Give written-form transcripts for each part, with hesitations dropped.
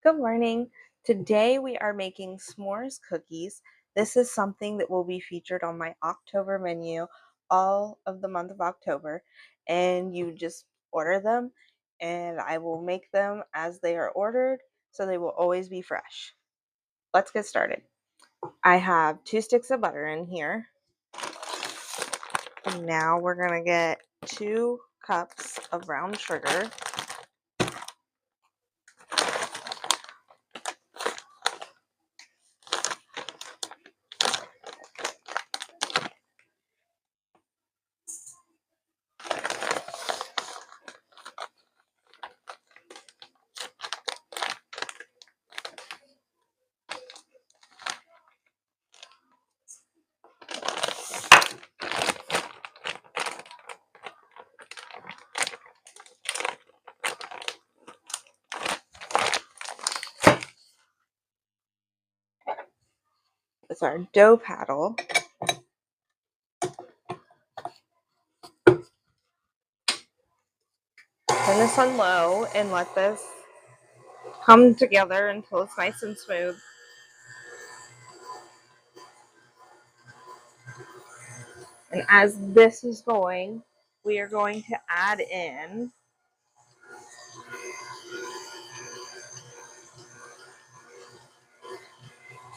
Good morning. Today we are making s'mores cookies. This is something that will be featured on my October menu all of the month of October. And you just order them, and I will make them as they are ordered so they will always be fresh. Let's get started. I have 2 sticks of butter in here. And now we're going to get 2 cups of brown sugar. With our dough paddle. Turn this on low and let this come together until it's nice and smooth. And as this is going, we are going to add in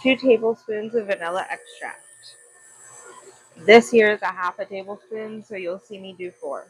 two tablespoons of vanilla extract. This here is a half a tablespoon, so you'll see me do 4.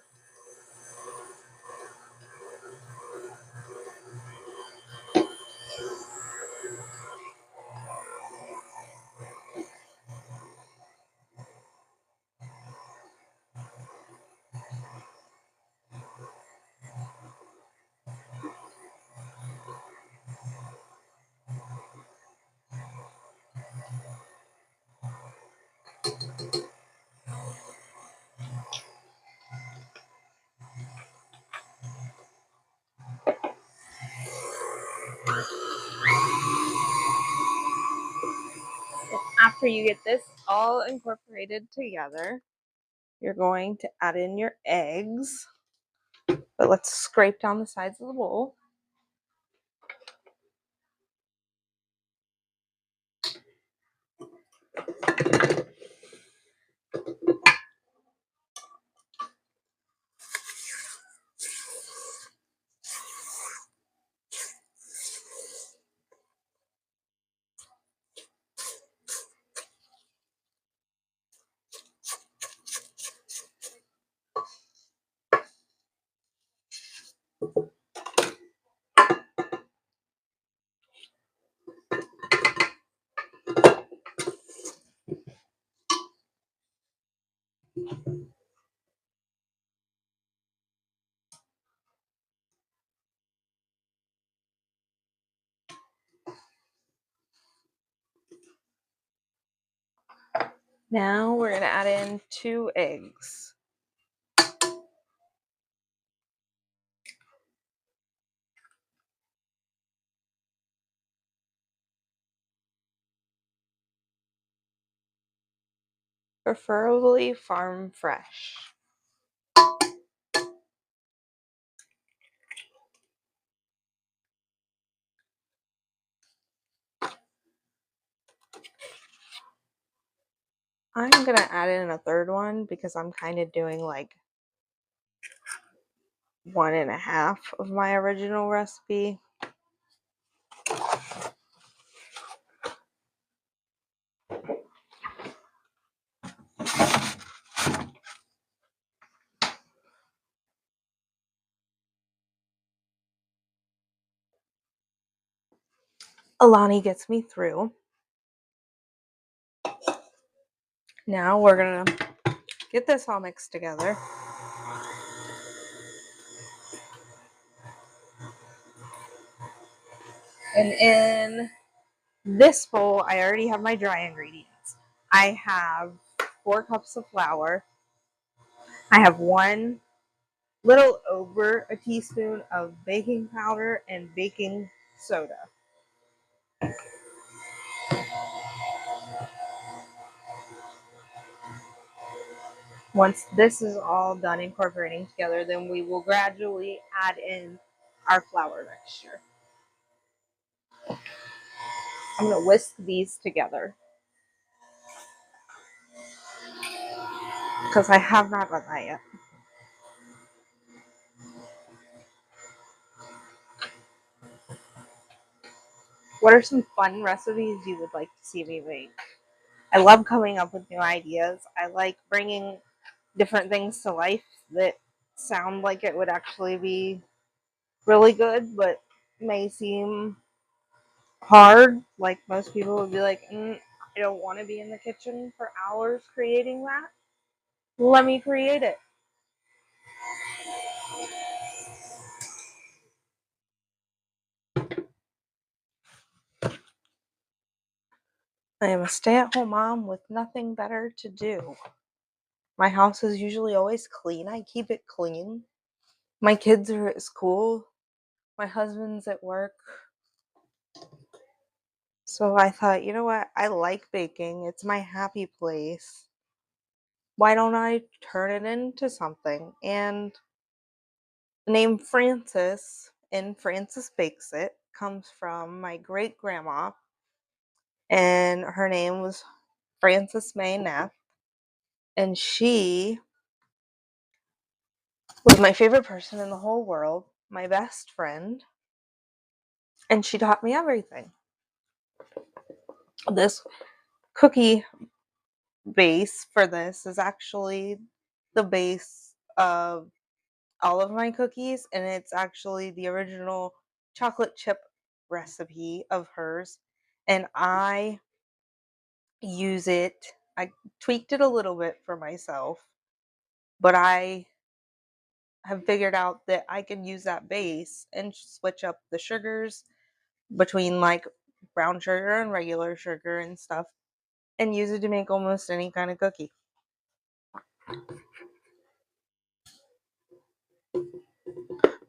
After you get this all incorporated together, you're going to add in your eggs. But let's scrape down the sides of the bowl. Now we're going to add in 2 eggs. Preferably farm fresh. I'm going to add in a third one because I'm kind of doing like 1.5 of my original recipe. Alani gets me through. Now we're going to get this all mixed together. And in this bowl, I already have my dry ingredients. I have 4 cups of flour. I have 1 little over a teaspoon of baking powder and baking soda. Once this is all done incorporating together, then we will gradually add in our flour mixture. I'm going to whisk these together because I have not done that yet. What are some fun recipes you would like to see me make? I love coming up with new ideas. I like bringing different things to life that sound like it would actually be really good, but may seem hard. Like most people would be like, I don't want to be in the kitchen for hours creating that. Let me create it. I am a stay-at-home mom with nothing better to do. My house is usually always clean. I keep it clean. My kids are at school. My husband's at work. So I thought, you know what? I like baking. It's my happy place. Why don't I turn it into something? And the name Frances in Frances Bakes It comes from my great grandma, and her name was Frances May Neff, and she was my favorite person in the whole world, my best friend, and she taught me everything. This cookie base for this is actually the base of all of my cookies, and it's actually the original chocolate chip recipe of hers, and I use it. I tweaked it a little bit for myself, but I have figured out that I can use that base and switch up the sugars between like brown sugar and regular sugar and stuff and use it to make almost any kind of cookie.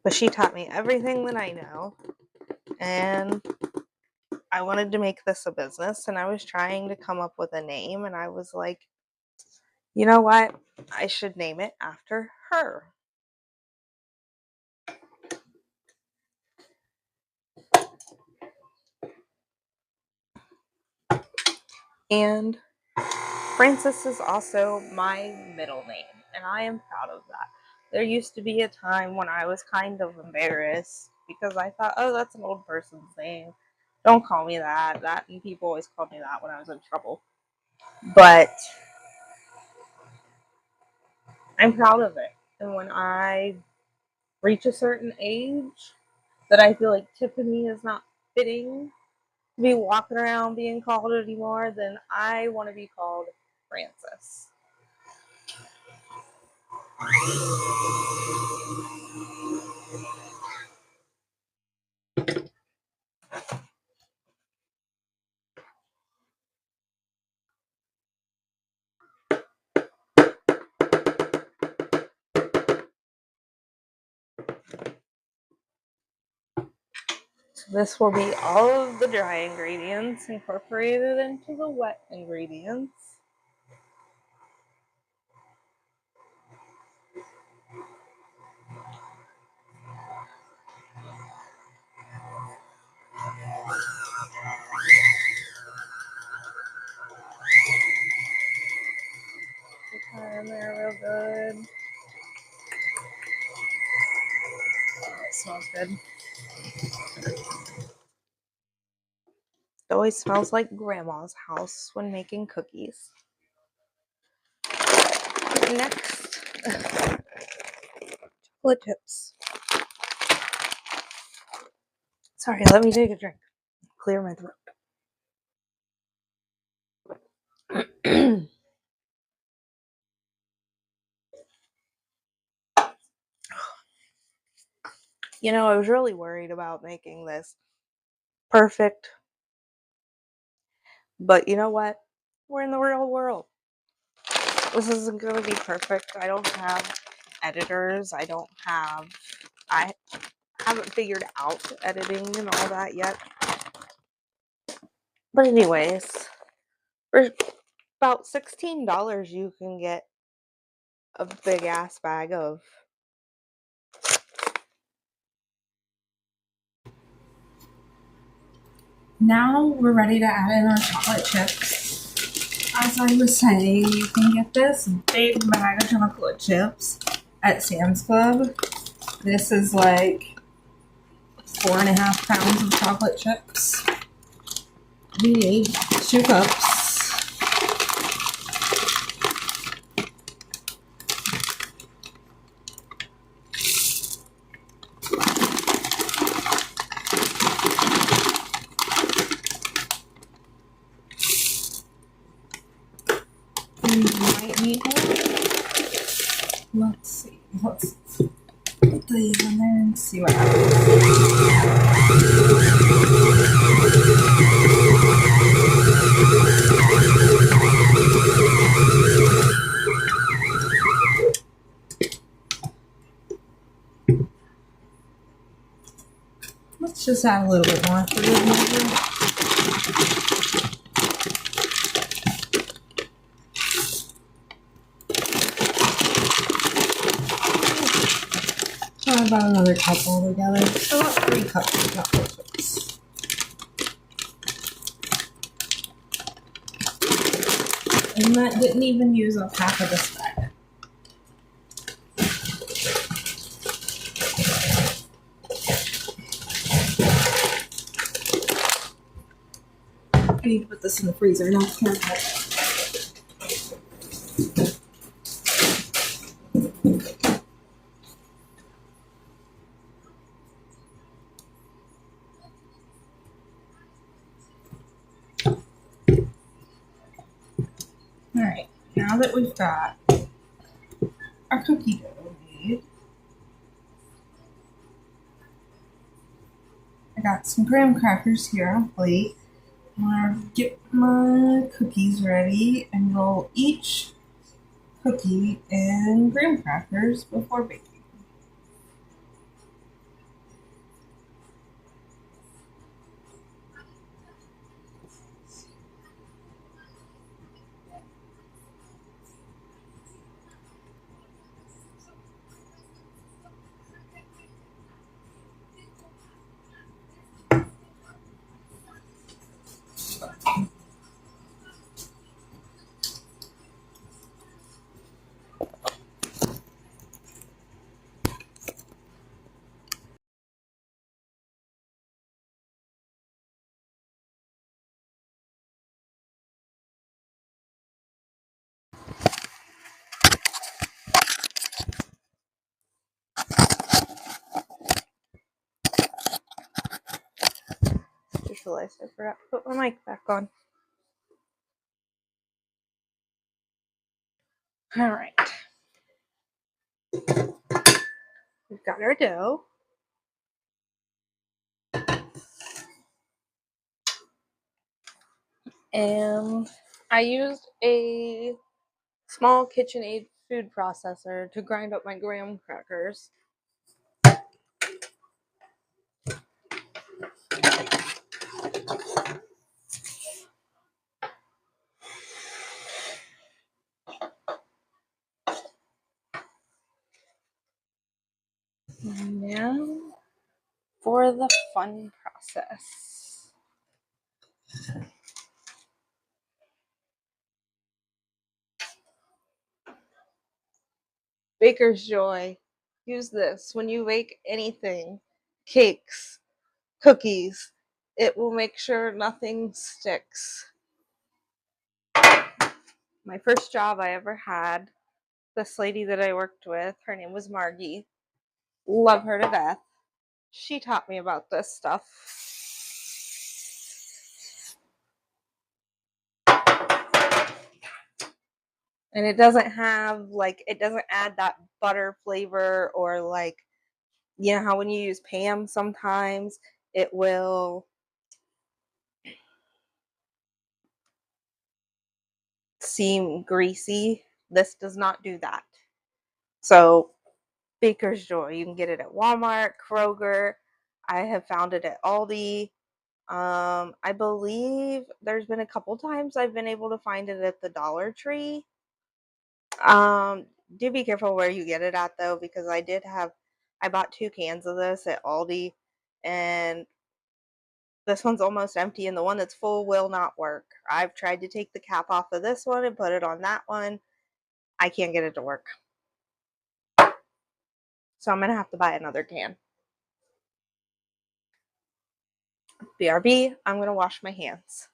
But she taught me everything that I know, and I wanted to make this a business, and I was trying to come up with a name, and I was like, you know what? I should name it after her. And Frances is also my middle name, and I am proud of that. There used to be a time when I was kind of embarrassed because I thought, oh, that's an old person's name. Don't call me that. And people always called me that when I was in trouble. But I'm proud of it. And when I reach a certain age that I feel like Tiffany is not fitting to be walking around being called anymore, then I want to be called Frances. So this will be all of the dry ingredients incorporated into the wet ingredients. Put that in there real good. Oh, it smells good. It always smells like grandma's house when making cookies. Next, chocolate chips. Sorry, let me take a drink. Clear my throat. You know, I was really worried about making this perfect, but you know what? We're in the real world. This isn't going to be perfect. I don't have editors. I haven't figured out editing and all that yet. But anyways, for about $16 you can get a big ass bag of Now we're ready to add in our chocolate chips. As I was saying, you can get this big bag of chocolate chips at Sam's Club. This is like 4.5 pounds of chocolate chips. We need 2 cups. We might need more. Let's see. Let's put these in there and see what happens. Let's just add a little bit more for good measure. Try about another cup altogether. So about 3 cups of chocolate chips. And that didn't even use up half of this bag. I need to put this in the freezer now. Alright, now that we've got our cookie dough made, I got some graham crackers here on a plate. I'm gonna get my cookies ready and roll each cookie in graham crackers before baking. Just realized I forgot to put my mic back on. All right. We've got our dough. And I used a small KitchenAid food processor to grind up my graham crackers. Now for the fun process. Baker's Joy. Use this when you bake anything, cakes, cookies. It will make sure nothing sticks. My first job I ever had, this lady that I worked with, her name was Margie. Love her to death. She taught me about this stuff. And it doesn't have it doesn't add that butter flavor, or you know how when you use Pam sometimes it will seem greasy. This does not do that. So Baker's Joy, you can get it at Walmart, Kroger. I have found it at Aldi. I believe there's been a couple times I've been able to find it at the Dollar Tree. Do be careful where you get it at though, because I bought 2 cans of this at Aldi, and This one's almost empty, and the one that's full will not work. I've tried to take the cap off of this one and put it on that one. I can't get it to work. So I'm going to have to buy another can. BRB, I'm going to wash my hands.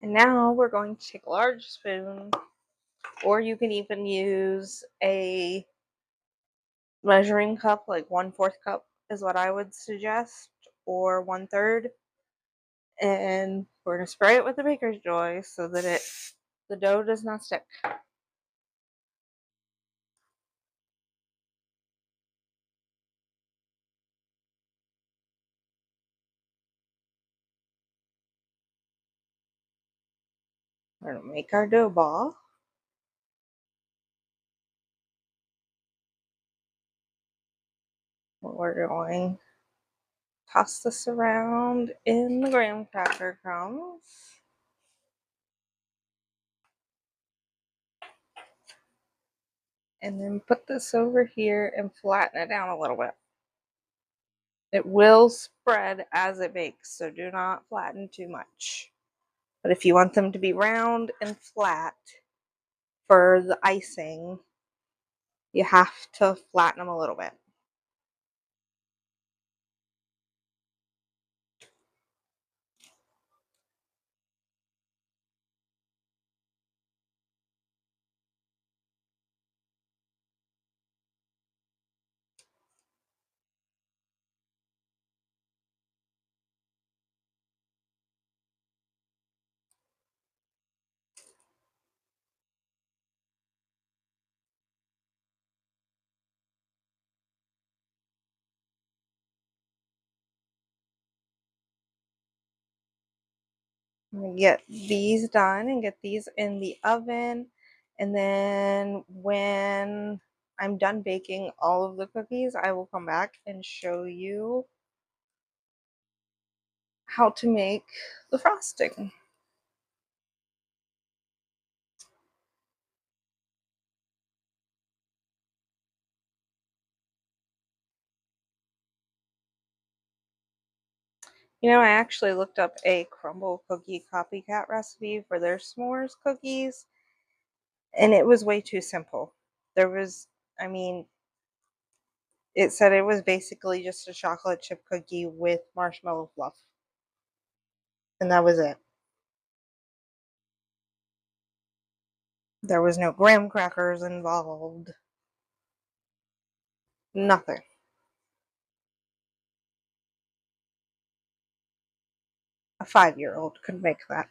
And now we're going to take a large spoon, or you can even use a measuring cup, like 1/4 cup is what I would suggest, or 1/3. And we're going to spray it with the Baker's Joy so that the dough does not stick. We're going to make our dough ball. We're going to toss this around in the graham cracker crumbs. And then put this over here and flatten it down a little bit. It will spread as it bakes, so do not flatten too much. But if you want them to be round and flat for the icing, you have to flatten them a little bit. I'm going to get these done and get these in the oven. And then when I'm done baking all of the cookies, I will come back and show you how to make the frosting. You know, I actually looked up a crumble cookie copycat recipe for their s'mores cookies, and it was way too simple. I mean, it said it was basically just a chocolate chip cookie with marshmallow fluff. And that was it. There was no graham crackers involved. Nothing. A 5-year-old could make that.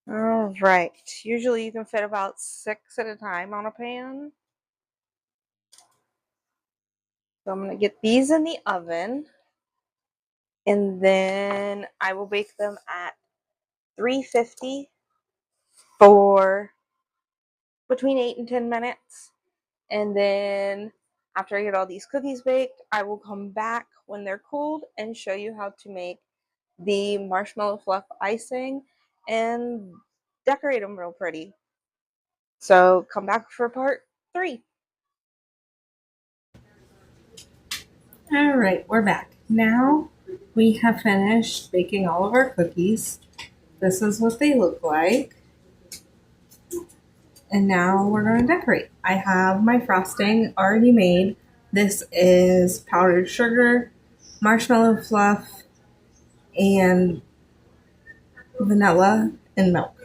All right. Usually you can fit about 6 at a time on a pan. So I'm going to get these in the oven. And then I will bake them at 350 for between 8 and 10 minutes. And then after I get all these cookies baked, I will come back when they're cooled and show you how to make the marshmallow fluff icing and decorate them real pretty. So come back for part 3. All right, we're back. Now We have finished baking all of our cookies. This is what they look like. And now we're going to decorate. I have my frosting already made. This is powdered sugar, marshmallow fluff, and vanilla and milk.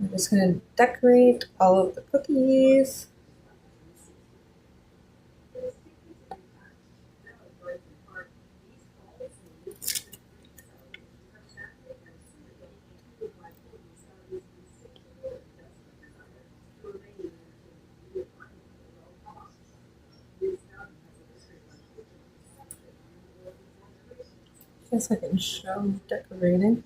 I'm just going to decorate all of the cookies. Guess I can show decorating.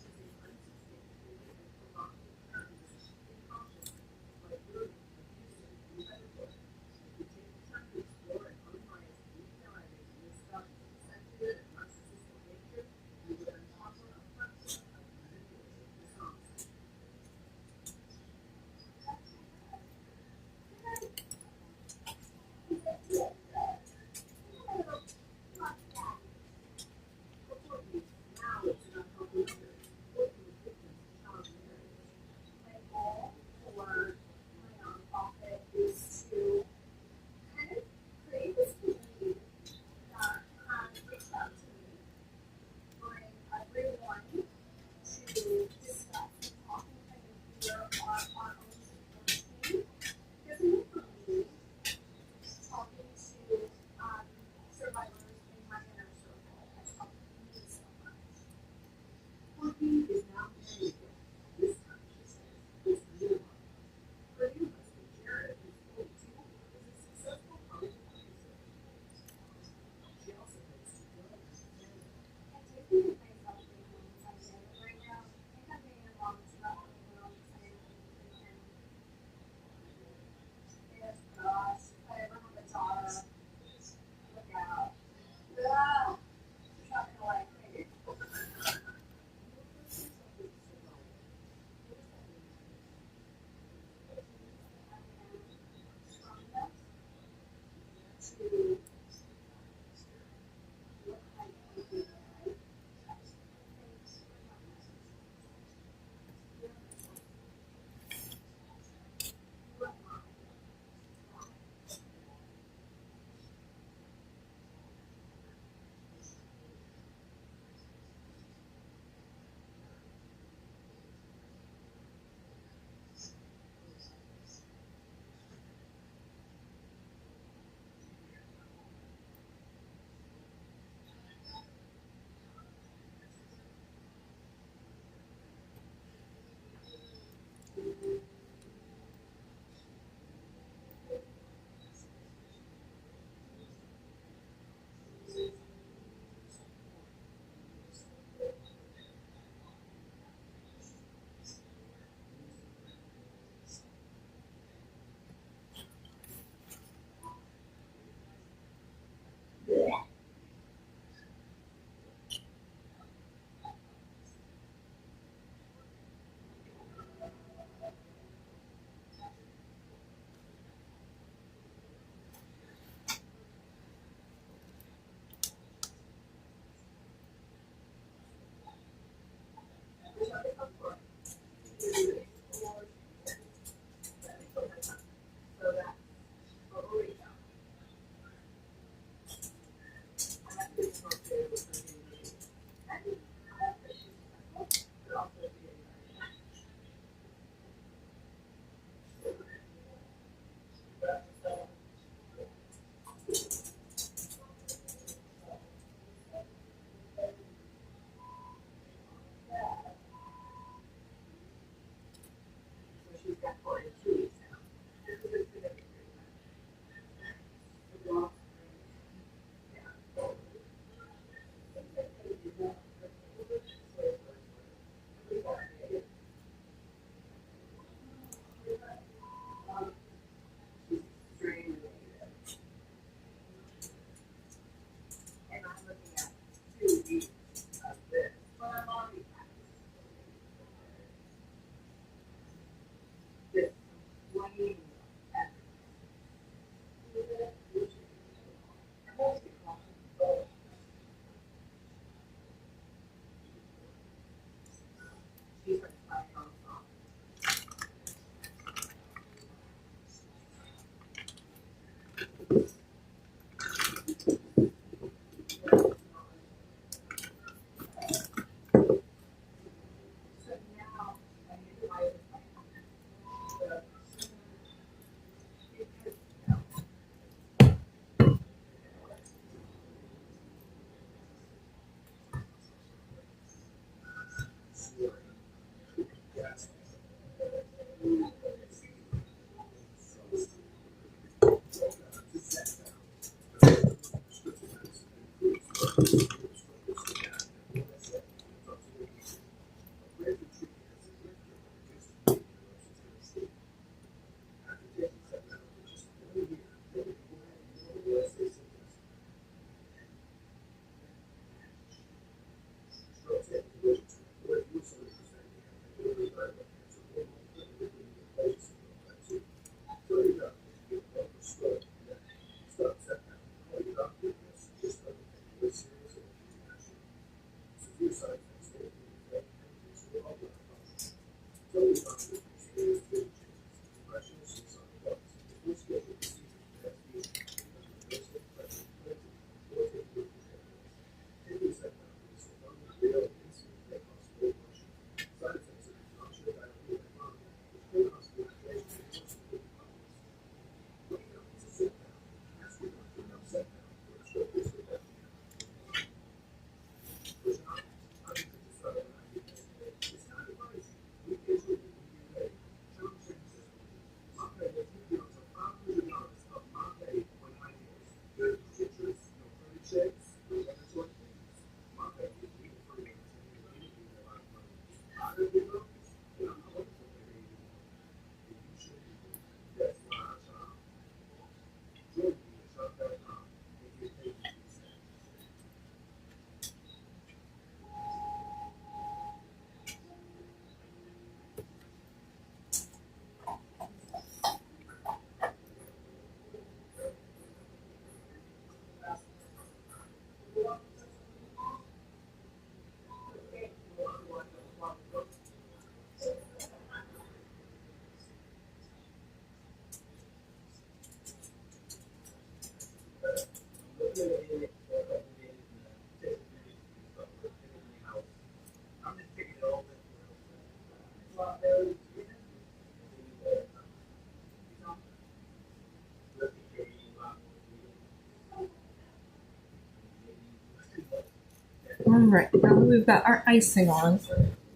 Alright, now that we've got our icing on,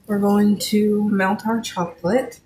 we're going to melt our chocolate.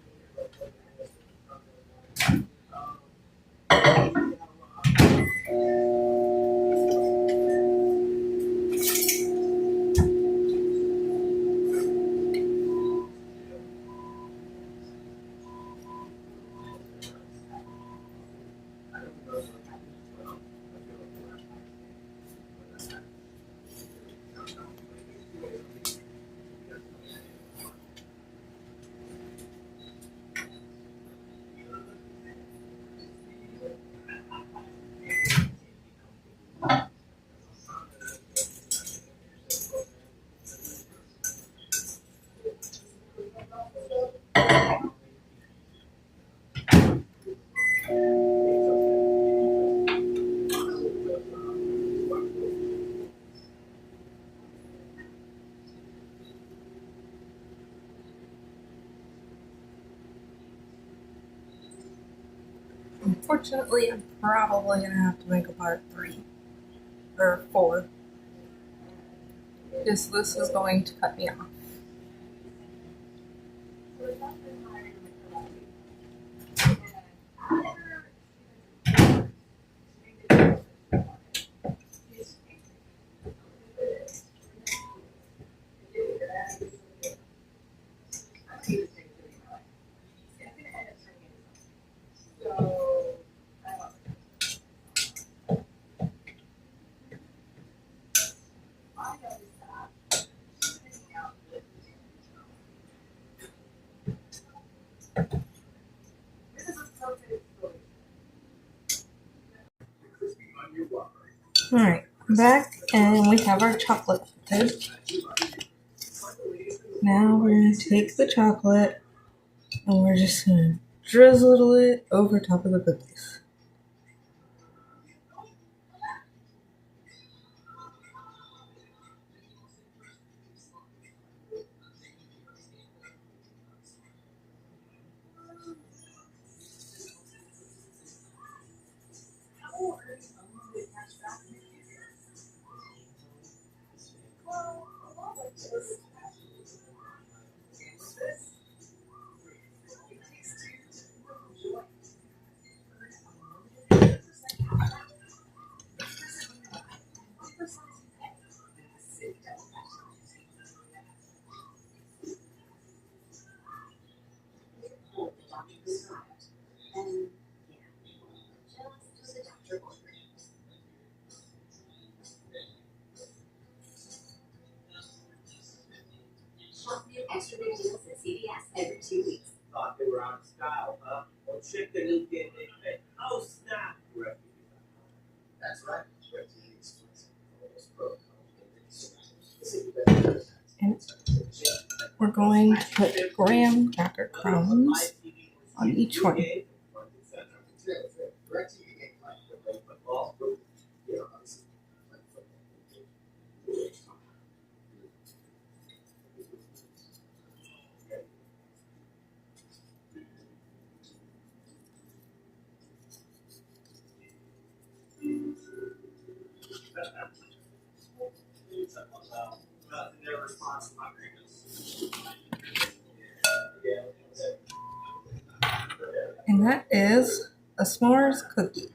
Unfortunately, I'm probably going to have to make a part 3 or 4. This is going to cut me off. Alright, I'm back and we have our chocolate melted. Now we're going to take the chocolate and we're just going to drizzle it over top of the cookies. Shop new extra big deals at CVS every 2 weeks. Thought they were out of style, huh? Well, check the new kid they fit. Oh, snap! That's right. we're going to put graham cracker crumbs on each one. And that is a s'mores cookie.